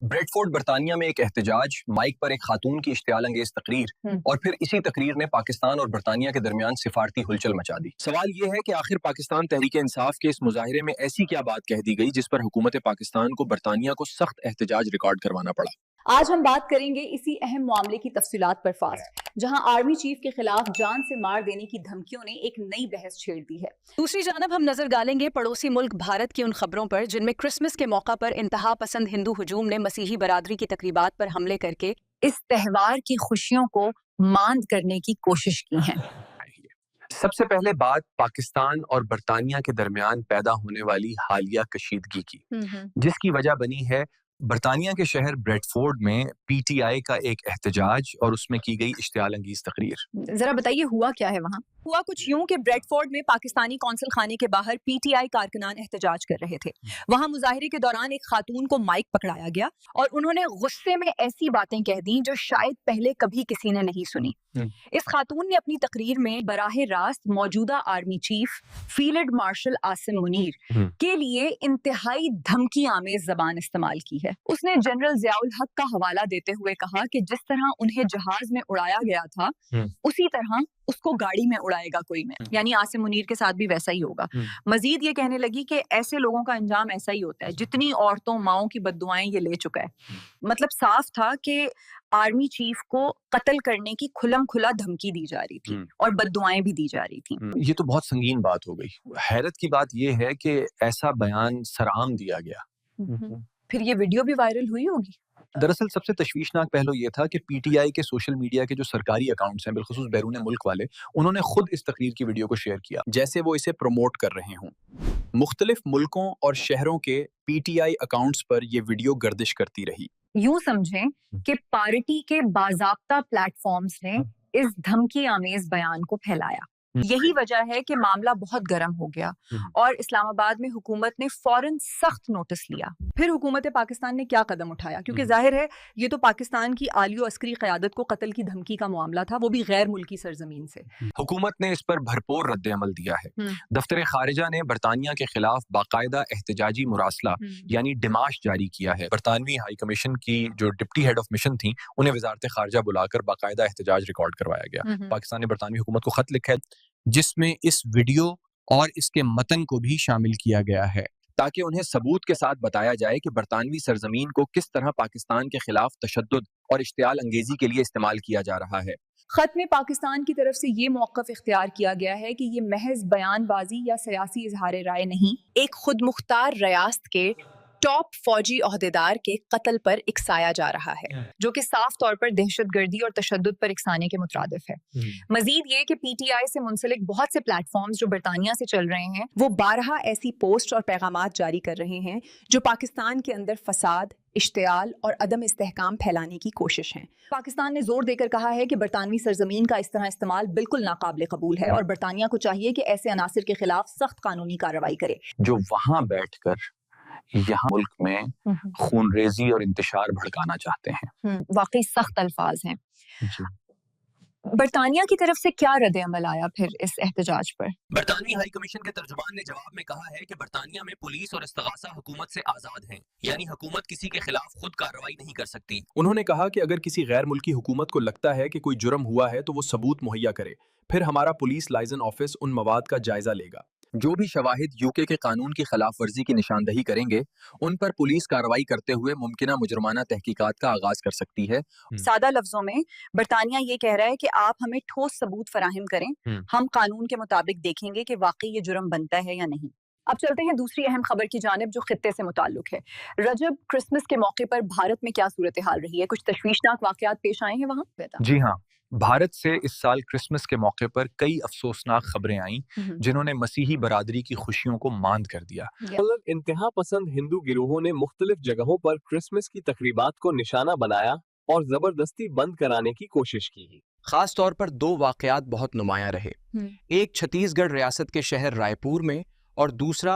Bradford برطانیہ میں ایک احتجاج، مائک پر ایک خاتون کی اشتعال انگیز تقریر اور پھر اسی تقریر نے پاکستان اور برطانیہ کے درمیان سفارتی ہلچل مچا دی۔ سوال یہ ہے کہ آخر پاکستان تحریک انصاف کے اس مظاہرے میں ایسی کیا بات کہہ دی گئی جس پر حکومت پاکستان کو برطانیہ کو سخت احتجاج ریکارڈ کروانا پڑا۔ آج ہم بات کریں گے اسی اہم معاملے کی تفصیلات پر فاسٹ، جہاں آرمی چیف کے خلاف جان سے مار دینے کی دھمکیوں نے ایک نئی بحث چھیڑ دی ہے۔ دوسری جانب ہم نظر ڈالیں گے پڑوسی ملک بھارت کی ان خبروں پر جن میں کرسمس کے موقع پر انتہا پسند ہندو ہجوم نے مسیحی برادری کی تقریبات پر حملے کر کے اس تہوار کی خوشیوں کو ماند کرنے کی کوشش کی ہے۔ سب سے پہلے بات پاکستان اور برطانیہ کے درمیان پیدا ہونے والی حالیہ کشیدگی کی، جس کی وجہ بنی ہے برطانیہ کے شہر بریڈفورڈ میں پی ٹی آئی کا ایک احتجاج اور اس میں کی گئی اشتعال انگیز تقریر۔ ذرا بتائیے ہوا کیا ہے وہاں؟ ہوا کچھ یوں کہ بریڈفورڈ میں پاکستانی قونصل خانے کے باہر پی ٹی آئی کارکنان احتجاج کر رہے تھے۔ وہاں مظاہرے کے دوران ایک خاتون کو مائک پکڑایا گیا اور انہوں نے غصے میں ایسی باتیں کہہ دیں جو شاید پہلے کبھی کسی نے نہیں سنی۔ اس خاتون نے اپنی تقریر میں براہ راست موجودہ army chief field marshal Asim Munir کے لیے انتہائی دھمکی آمیز زبان استعمال کی ہے۔ اس نے جنرل ضیاء الحق کا حوالہ دیتے ہوئے کہا کہ جس طرح انہیں جہاز میں اڑایا گیا تھا اسی طرح اس کو گاڑی میں اڑائے گا کوئی میں، یعنی عاصم منیر کے ساتھ بھی ویسا ہی ہوگا۔ مزید یہ کہنے لگی کہ ایسے لوگوں کا انجام ایسا ہی ہوتا ہے، جتنی عورتوں ماؤں کی بددعائیں یہ لے چکا ہے۔ مطلب صاف تھا کہ آرمی چیف کو قتل کرنے کی کھلم کھلا دھمکی دی جا رہی تھی اور بددعائیں بھی دی جا رہی تھی۔ یہ تو بہت سنگین بات ہو گئی۔ حیرت کی بات یہ ہے کہ ایسا بیان سرعام دیا گیا۔ پھر یہ ویڈیو بھی وائرل ہوئی ہوگی۔ دراصل سب سے تشویشناک پہلو یہ تھا کہ پی ٹی آئی کے سوشل میڈیا کے جو سرکاری اکاؤنٹس ہیں، بالخصوص بیرون ملک والے، انہوں نے خود اس تقریر کی ویڈیو کو شیئر کیا جیسے وہ اسے پروموٹ کر رہے ہوں۔ مختلف ملکوں اور شہروں کے پی ٹی آئی اکاؤنٹس پر یہ ویڈیو گردش کرتی رہی۔ یوں سمجھیں کہ پارٹی کے باضابطہ پلیٹ فارمز نے اس دھمکی آمیز بیان کو پھیلایا۔ یہی وجہ ہے کہ معاملہ بہت گرم ہو گیا اور اسلام آباد میں حکومت نے فوراً سخت نوٹس لیا۔ پھر حکومت پاکستان نے کیا قدم اٹھایا؟ کیونکہ ظاہر ہے یہ تو پاکستان کی عالی و عسکری قیادت کو قتل کی دھمکی کا معاملہ تھا، وہ بھی غیر ملکی سرزمین سے۔ حکومت نے اس پر بھرپور رد عمل دیا ہے۔ دفتر خارجہ نے برطانیہ کے خلاف باقاعدہ احتجاجی مراسلہ یعنی ڈماش جاری کیا ہے۔ برطانوی ہائی کمیشن کی جو ڈپٹی ہیڈ آف مشن تھیں، انہیں وزارت خارجہ بلا کر باقاعدہ احتجاج ریکارڈ کروایا گیا۔ پاکستان نے برطانوی حکومت کو خط لکھا ہے جس میں اس ویڈیو اور اس کے متن کو بھی شامل کیا گیا ہے تاکہ انہیں ثبوت کے ساتھ بتایا جائے کہ برطانوی سرزمین کو کس طرح پاکستان کے خلاف تشدد اور اشتعال انگیزی کے لیے استعمال کیا جا رہا ہے۔ خط میں پاکستان کی طرف سے یہ موقف اختیار کیا گیا ہے کہ یہ محض بیان بازی یا سیاسی اظہار رائے نہیں، ایک خود مختار ریاست کے ٹاپ فوجی عہدیدار کے قتل پر اکسایا جا رہا ہے، جو کہ صاف طور پر دہشت گردی اور تشدد پر اکسانے کے مترادف ہے۔ مزید یہ کہ پی ٹی آئی سے منسلک بہت سے پلیٹ فارمز جو برطانیہ سے چل رہے ہیں، وہ بارہا ایسی پوسٹ اور پیغامات جاری کر رہے ہیں جو پاکستان کے اندر فساد، اشتعال اور عدم استحکام پھیلانے کی کوشش ہیں۔ پاکستان نے زور دے کر کہا ہے کہ برطانوی سرزمین کا اس طرح استعمال بالکل ناقابل قبول ہے اور برطانیہ کو چاہیے کہ ایسے عناصر کے خلاف سخت قانونی کارروائی کرے۔ جو وہاں بیٹھ کر یہاں ملک میں خون ریزی اور انتشار بھڑکانا چاہتے ہیں۔ واقعی سخت الفاظ ہیں۔ برطانیہ کی طرف سے کیا رد عمل آیا پھر اس احتجاج پر؟ برطانوی ہائی کمیشن کے ترجمان نے جواب میں کہا ہے کہ برطانیہ میں پولیس اور استغاثہ حکومت سے آزاد ہیں، یعنی حکومت کسی کے خلاف خود کارروائی نہیں کر سکتی۔ انہوں نے کہا کہ اگر کسی غیر ملکی حکومت کو لگتا ہے کہ کوئی جرم ہوا ہے تو وہ ثبوت مہیا کرے، پھر ہمارا پولیس لائزن آفس ان مواد کا جائزہ لے گا۔ جو بھی شواہد یوکے کے قانون کی خلاف ورزی کی نشاندہی کریں گے، ان پر پولیس کارروائی کرتے ہوئے ممکنہ مجرمانہ تحقیقات کا آغاز کر سکتی ہے۔ سادہ لفظوں میں برطانیہ یہ کہہ رہا ہے کہ آپ ہمیں ٹھوس ثبوت فراہم کریں، ہم قانون کے مطابق دیکھیں گے کہ واقعی یہ جرم بنتا ہے یا نہیں۔ اب چلتے ہیں دوسری اہم خبر کی جانب جو خطے سے متعلق ہے۔ رجب، کرسمس کے موقع پر بھارت میں کیا صورتحال رہی ہے؟ کچھ تشویشناک واقعات پیش آئے ہیں وہاں؟ جی ہاں، بھارت سے اس سال کرسمس کے موقع پر کئی افسوسناک خبریں آئیں جنہوں نے مسیحی برادری کی خوشیوں کو ماند کر دیا۔ انتہا پسند ہندو گروہوں نے مختلف جگہوں پر کرسمس کی تقریبات کو نشانہ بنایا اور زبردستی بند کرانے کی کوشش کی۔ خاص طور پر دو واقعات بہت نمایاں رہے۔ ایک چھتیس گڑھ ریاست کے شہر رائے پور میں اور دوسرا